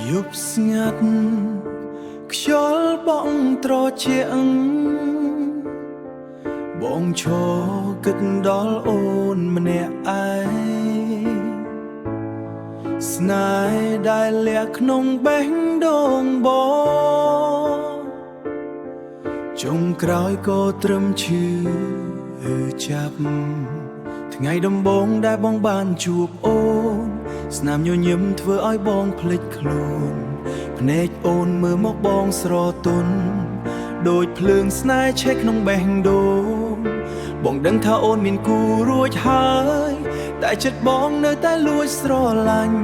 យប់ស្ងាត់ខ្យល់បងត្រជាក់បងឈរគិតដល់អូនម្នាក់ឯងស្នេហ៍ដែលលាក់ក្នុងបេះដូងបងចុងក្រោយក៏ត្រឹមឈឺចាប់ថ្ងៃដំបូងដែលបងបានជួបអូនស្នាមញញឹមធ្វើឲ្យបងភ្លេចខ្លួនភ្នែកអូនមើលមកបងស្រទន់ដូចភ្លើងស្នេហ៍ឆេះក្នុងបេះដូងបងដឹងថាអូនមានគូរួចហើយតែចិត្តបងនៅតែលួចស្រឡាញ់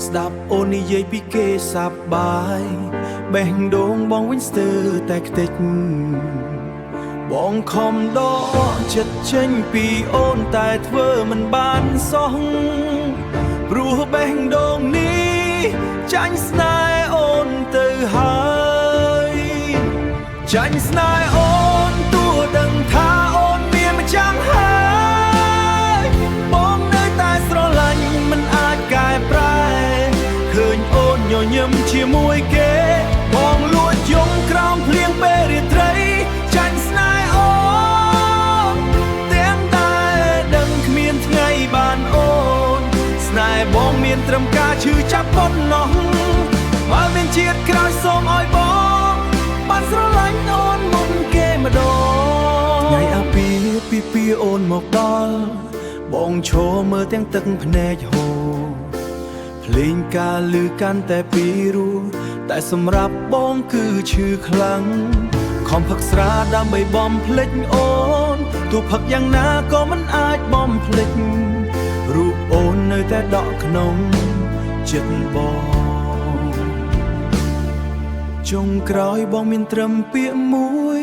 ស្ដាប់អូននិយាយពីគេសប្បាយបេះដូងបងវិញស្ទើរតែខ្ទេចបងខំដកចិត្តចេញពីអូនតែធ្វើមិនបានសោះព្រោះបេះដូងនេះចាញ់ស្នេហ៍អូនទៅហើយចាញ់ស្នេហ៍អូនទោះដឹងថាអូនមានម្ចាំងហើយបងនៅតែស្រឡាញ់មិនអាចកែប្រែឃើញអូនញញឹមជាមួយគេបងលួចយំក្រោមភ្លៀងពេលរាត្រីចាញ់ស្នេហ៍អូនទាំងតែដឹងគ្មានថ្ងៃបានអូនស្នេហ៍បងមានត្រឹមការឈឺចាប់ប៉ុណ្ណោះបើមានជាតិក្រោយសូមឲ្យបងបានស្រឡាញ់អូនមុនគេម្ដងថ្ងៃអាពាហ៍ពិពាហ៍អូនមកដល់បងឈរមើលទាំងទឹកភ្នែកហូរភ្លេងការលឺកាន់តែពីរោះតែសម្រាប់បងគឺឈឺខ្លាំងខំផឹកស្រាដើម្បីបំភ្លេចអូនទោះផឹកយ៉ាងណាក៏មិនអាចបំភ្លេចរូបអូននៅតែដក់ក្នុងចិត្តបងចុងក្រោយបងមានត្រឹមពាក្យមួយ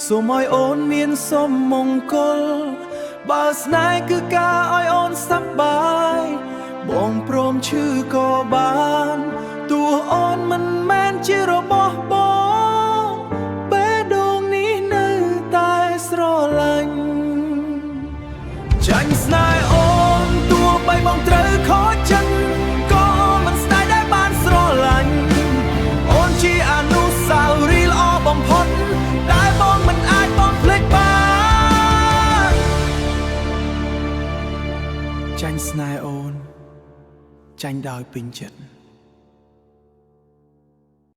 សូមឲ្យអូនមានសុំមង្គលបើស្នេហ៍គឺការឲ្យអូនសប្បាយបងព្រមឈឺក៏បានទោះអូនមិនមែនជារបស់បងបេះដូងនេះនៅតែស្រឡាញ់ចាញ់ស្នេហ៍អូនទោះបីបងត្រូវខកចិត្តក៏មិនស្ដាយដែលបានស្រឡាញ់អូនជាអនុស្សាវរីយ៍ល្អបំផុតដែលបងមិនអាចបំភ្លេចបានចាញ់ស្នេហ៍អូនចាញ់ដោយពេញចិត្ត